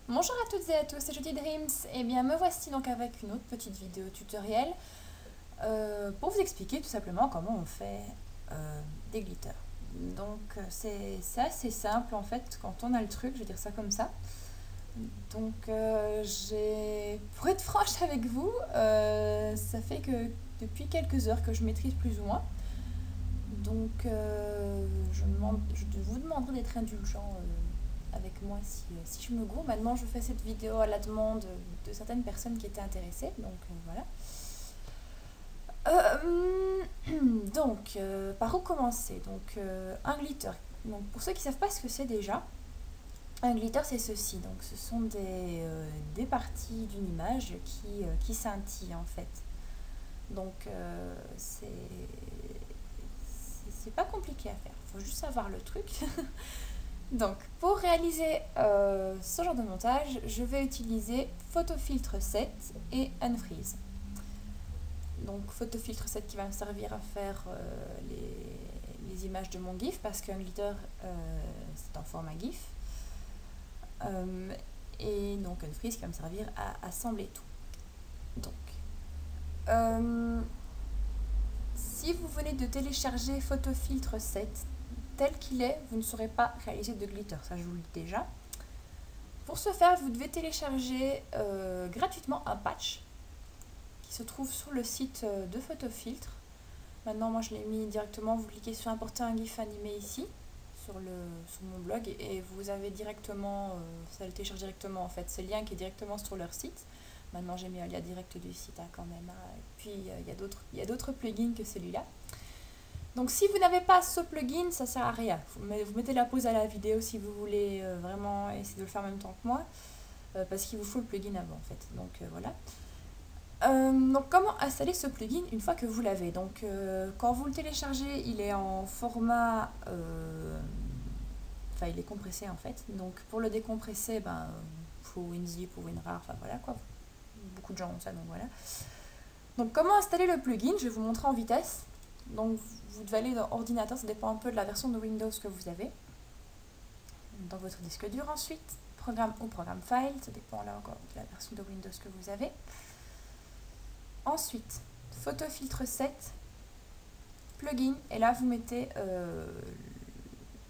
Bonjour à toutes et à tous, c'est Judy Dreams. Et bien me voici donc avec une autre petite vidéo tutoriel pour vous expliquer tout simplement comment on fait des glitters. Donc c'est assez simple en fait quand on a le truc, je vais dire ça comme ça. Donc pour être franche avec vous, ça fait que depuis quelques heures que je maîtrise plus ou moins. Donc je vous demanderai d'être indulgent avec moi si je me gourre. Maintenant, je fais cette vidéo à la demande de certaines personnes qui étaient intéressées. Donc voilà. Par où commencer? Donc, un glitter. Donc, pour ceux qui ne savent pas ce que c'est déjà, un glitter c'est ceci. Donc, ce sont des parties d'une image qui scintillent en fait. Donc, c'est pas compliqué à faire. Il faut juste savoir le truc. Donc, pour réaliser ce genre de montage, je vais utiliser Photofiltre 7 et Unfreeze. Donc, Photofiltre 7 qui va me servir à faire les images de mon GIF parce qu'un glitter c'est en format GIF. Et donc, Unfreeze qui va me servir à assembler tout. Donc, si vous venez de télécharger Photofiltre 7, tel qu'il est, vous ne saurez pas réaliser de glitter, ça je vous le dis déjà. Pour ce faire, vous devez télécharger gratuitement un patch qui se trouve sur le site de Photofiltre. Maintenant, moi je l'ai mis directement, vous cliquez sur importer un GIF animé ici, sur mon blog, et vous avez directement, ça le télécharge directement en fait, c'est le lien qui est directement sur leur site. Maintenant j'ai mis un lien direct du site quand même, et puis il y a d'autres plugins que celui-là. Donc si vous n'avez pas ce plugin, ça sert à rien. Vous mettez la pause à la vidéo si vous voulez vraiment essayer de le faire en même temps que moi, parce qu'il vous faut le plugin avant en fait. Donc voilà. Donc comment installer ce plugin une fois que vous l'avez? Donc quand vous le téléchargez, il est en format, enfin il est compressé en fait. Donc pour le décompresser, faut WinZip ou WinRAR, enfin voilà quoi. Beaucoup de gens ont ça, donc voilà. Donc comment installer le plugin? Je vais vous montrer en vitesse. Donc vous devez aller dans ordinateur, ça dépend un peu de la version de Windows que vous avez. Dans votre disque dur ensuite, programme ou programme file, ça dépend là encore de la version de Windows que vous avez. Ensuite, Photofiltre 7, plugin, et là vous mettez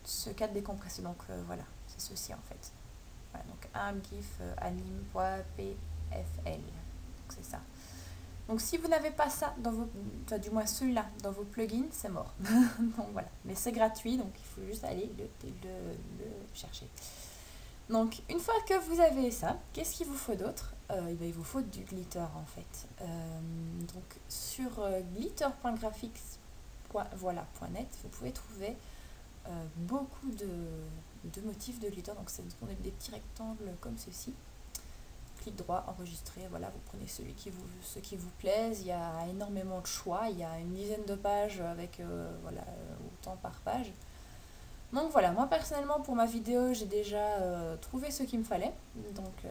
ce cadre décompressé. Donc voilà, c'est ceci en fait. Voilà, donc un gif anime.pfl. Donc c'est ça. Donc si vous n'avez pas ça dans vos, enfin, du moins celui-là dans vos plugins, c'est mort. Donc voilà, mais c'est gratuit, donc il faut juste aller le chercher. Donc une fois que vous avez ça, qu'est-ce qu'il vous faut d'autre? Il vous faut du glitter en fait. Donc sur glitter.graphics.voilà.net, vous pouvez trouver beaucoup de motifs de glitter. Donc c'est des petits rectangles comme ceci. Clic droit, enregistrer, voilà, vous prenez ceux qui vous plaisent. Il y a énormément de choix, il y a une dizaine de pages avec voilà, autant par page. Donc voilà, moi personnellement pour ma vidéo j'ai déjà trouvé ce qu'il me fallait, donc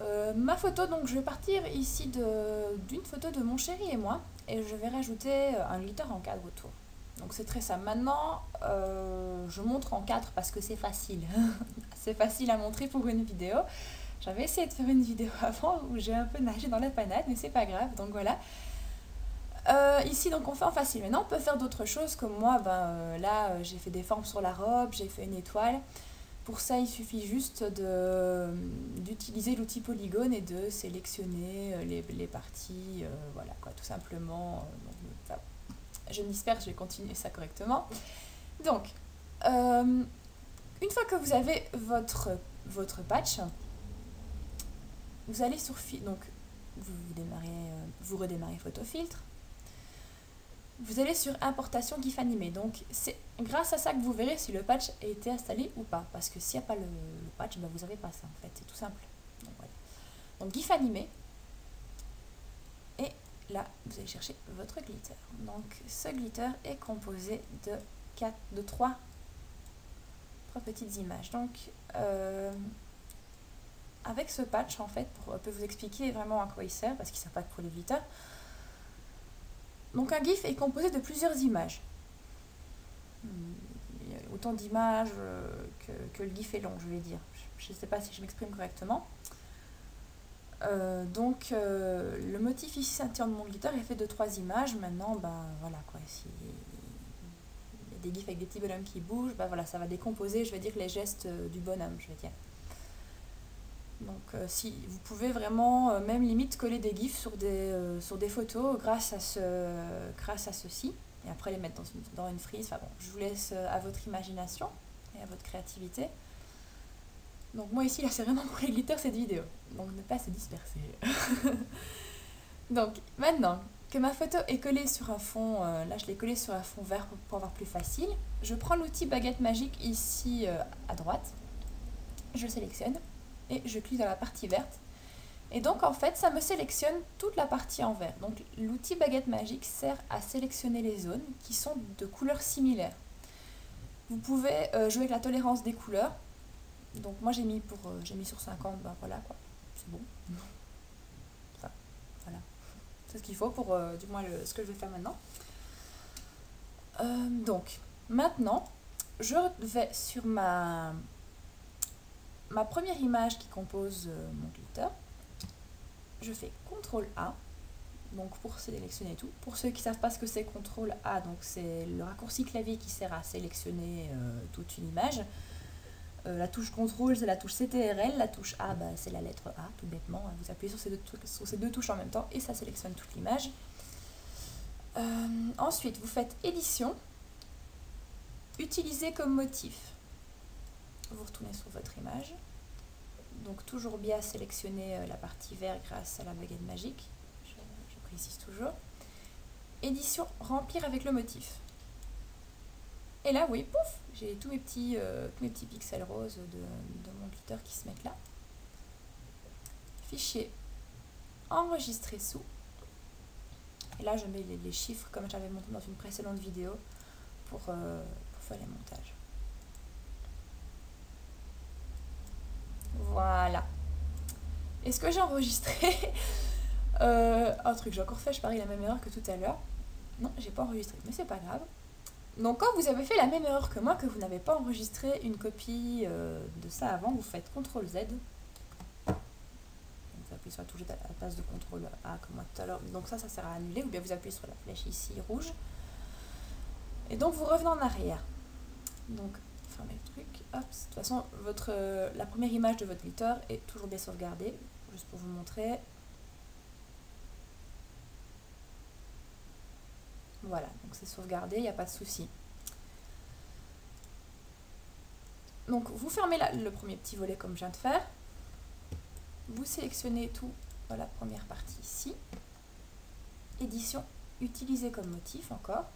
voilà. Ma photo, donc je vais partir ici d'une photo de mon chéri et moi, et je vais rajouter un glitter en cadre autour. Donc c'est très simple. Maintenant, je montre en 4 parce que c'est facile. C'est facile à montrer pour une vidéo. J'avais essayé de faire une vidéo avant où j'ai un peu nagé dans la panade, mais c'est pas grave, donc voilà. Ici, donc on fait en facile. Maintenant, on peut faire d'autres choses, comme moi, là, j'ai fait des formes sur la robe, j'ai fait une étoile. Pour ça, il suffit juste d'utiliser l'outil polygone et de sélectionner les parties, voilà, quoi, tout simplement. Je m'espère que je vais continuer ça correctement. Donc, une fois que vous avez votre patch, vous allez sur donc vous redémarrez Photofiltre. Vous allez sur importation GIF animé. Donc c'est grâce à ça que vous verrez si le patch a été installé ou pas. Parce que s'il n'y a pas le patch, vous n'avez pas ça en fait. C'est tout simple. Donc, voilà. Donc GIF animé. Et là, vous allez chercher votre glitter. Donc ce glitter est composé de trois petites images. Donc avec ce patch, en fait, pour un peu vous expliquer vraiment à quoi il sert, parce qu'il ne sert pas que pour les glitters. Donc un GIF est composé de plusieurs images. Il y a autant d'images que le GIF est long, je vais dire. Je ne sais pas si je m'exprime correctement. Le motif ici, ceinture de mon glitter, est fait de 3 images. Maintenant, voilà quoi. Si il y a des gifs avec des petits bonhommes qui bougent, voilà, ça va décomposer, je vais dire, les gestes du bonhomme, je vais dire. Donc, si vous pouvez vraiment, même limite, coller des gifs sur des photos grâce à ceci, et après les mettre dans une frise. Enfin bon, je vous laisse à votre imagination et à votre créativité. Donc moi ici, là, c'est vraiment pour les glitters cette vidéo. Donc ne pas se disperser. Donc maintenant que ma photo est collée sur un fond, là je l'ai collée sur un fond vert pour avoir plus facile, je prends l'outil baguette magique ici à droite, je le sélectionne et je clique dans la partie verte. Et donc en fait ça me sélectionne toute la partie en vert. Donc l'outil baguette magique sert à sélectionner les zones qui sont de couleurs similaires. Vous pouvez jouer avec la tolérance des couleurs. Donc moi j'ai mis sur 50, voilà quoi, c'est bon. Ça, voilà. C'est ce qu'il faut pour du moins ce que je vais faire maintenant. Donc maintenant je vais sur ma première image qui compose mon glitter. Je fais CTRL A, donc pour sélectionner tout. Pour ceux qui ne savent pas ce que c'est CTRL A, donc c'est le raccourci clavier qui sert à sélectionner toute une image. La touche CTRL, c'est la touche CTRL, la touche A, c'est la lettre A, tout bêtement. Vous appuyez sur ces deux touches en même temps et ça sélectionne toute l'image. Ensuite, vous faites édition, utiliser comme motif. Vous retournez sur votre image. Donc toujours bien sélectionner la partie verte grâce à la baguette magique. Je précise toujours. Édition, remplir avec le motif. Et là, oui, pouf, j'ai tous mes petits pixels roses de mon glitter qui se mettent là. Fichier, enregistrer sous. Et là, je mets les chiffres comme j'avais montré dans une précédente vidéo pour faire les montages. Voilà. Est-ce que j'ai enregistré un truc, j'ai encore fait, je parie, la même erreur que tout à l'heure. Non, j'ai pas enregistré, mais c'est pas grave. Donc quand vous avez fait la même erreur que moi, que vous n'avez pas enregistré une copie de ça avant, vous faites CTRL Z. Vous appuyez sur la touche à la place de CTRL A comme moi tout à l'heure. Donc ça sert à annuler, ou bien vous appuyez sur la flèche ici rouge. Et donc vous revenez en arrière. Donc fermez le truc. Hop. De toute façon, la première image de votre glitter est toujours bien sauvegardée. Juste pour vous montrer. Voilà, donc c'est sauvegardé, il n'y a pas de souci. Donc vous fermez le premier petit volet comme je viens de faire. Vous sélectionnez tout dans la première partie ici. Édition, utiliser comme motif encore.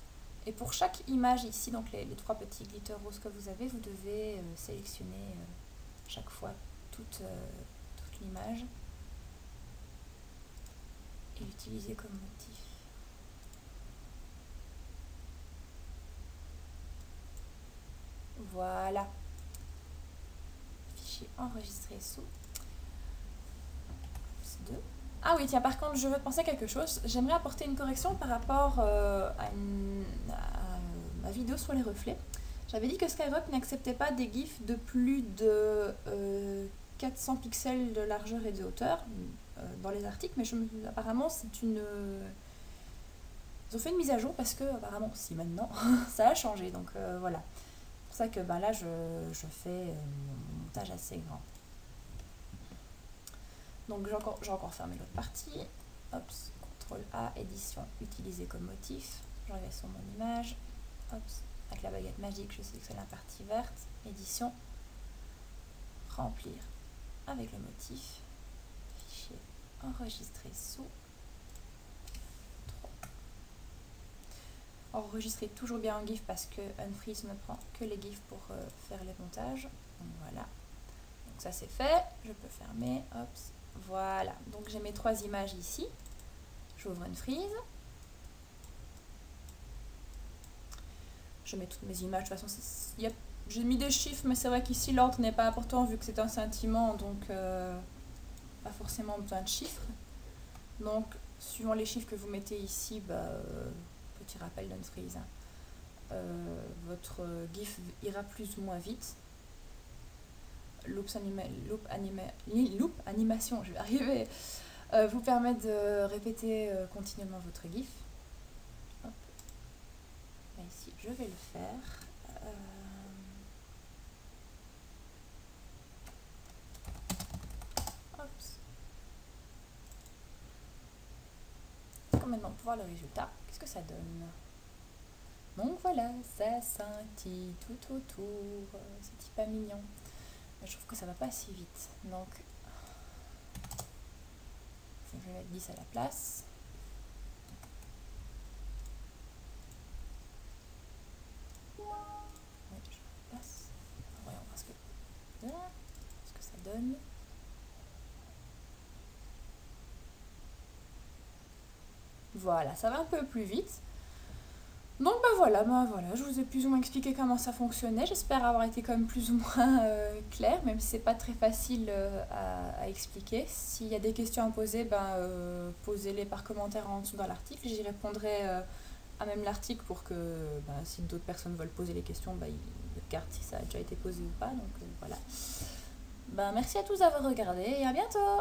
Et pour chaque image ici, donc les 3 petits glitters roses que vous avez, vous devez sélectionner chaque fois toute l'image et l'utiliser comme motif. Voilà. Fichier enregistré sous. 2. Ah oui, tiens, par contre, je veux penser à quelque chose. J'aimerais apporter une correction par rapport à ma vidéo sur les reflets. J'avais dit que Skyrock n'acceptait pas des gifs de plus de 400 pixels de largeur et de hauteur dans les articles, mais apparemment, c'est une... Ils ont fait une mise à jour parce que, apparemment, si maintenant, ça a changé. Donc voilà. C'est pour ça que là, je fais mon montage assez grand. Donc j'ai encore fermé l'autre partie. Hop, CTRL A, édition, utiliser comme motif. Je reviens sur mon image. Hop, avec la baguette magique, je sélectionne la partie verte. Édition, remplir avec le motif. Fichier, enregistrer sous. Enregistrer toujours bien en GIF parce que Unfreeze ne prend que les GIFs pour faire les montages. Donc voilà. Donc ça c'est fait. Je peux fermer. Hop. Voilà, donc j'ai mes 3 images ici. J'ouvre une frise. Je mets toutes mes images. De toute façon, j'ai mis des chiffres, mais c'est vrai qu'ici l'ordre n'est pas important vu que c'est un sentiment, donc pas forcément besoin de chiffres. Donc, suivant les chiffres que vous mettez ici, petit rappel d'Unfreeze, votre GIF ira plus ou moins vite. Loop animation, je vais arriver, vous permet de répéter continuellement votre GIF. Hop. Là, ici, je vais le faire. Maintenant pour voir le résultat, qu'est-ce que ça donne? Donc voilà, ça scintille tout autour, c'est pas mignon, mais je trouve que ça va pas si vite, donc je vais mettre 10 à la place. Oui, je place. Voyons voir ce que ça donne. Voilà, ça va un peu plus vite. Donc voilà, je vous ai plus ou moins expliqué comment ça fonctionnait. J'espère avoir été quand même plus ou moins clair, même si c'est pas très facile à expliquer. S'il y a des questions à poser, posez-les par commentaire en dessous dans l'article. J'y répondrai à même l'article pour que si d'autres personnes veulent poser les questions, ils regardent si ça a déjà été posé ou pas. Donc voilà. Merci à tous d'avoir regardé et à bientôt!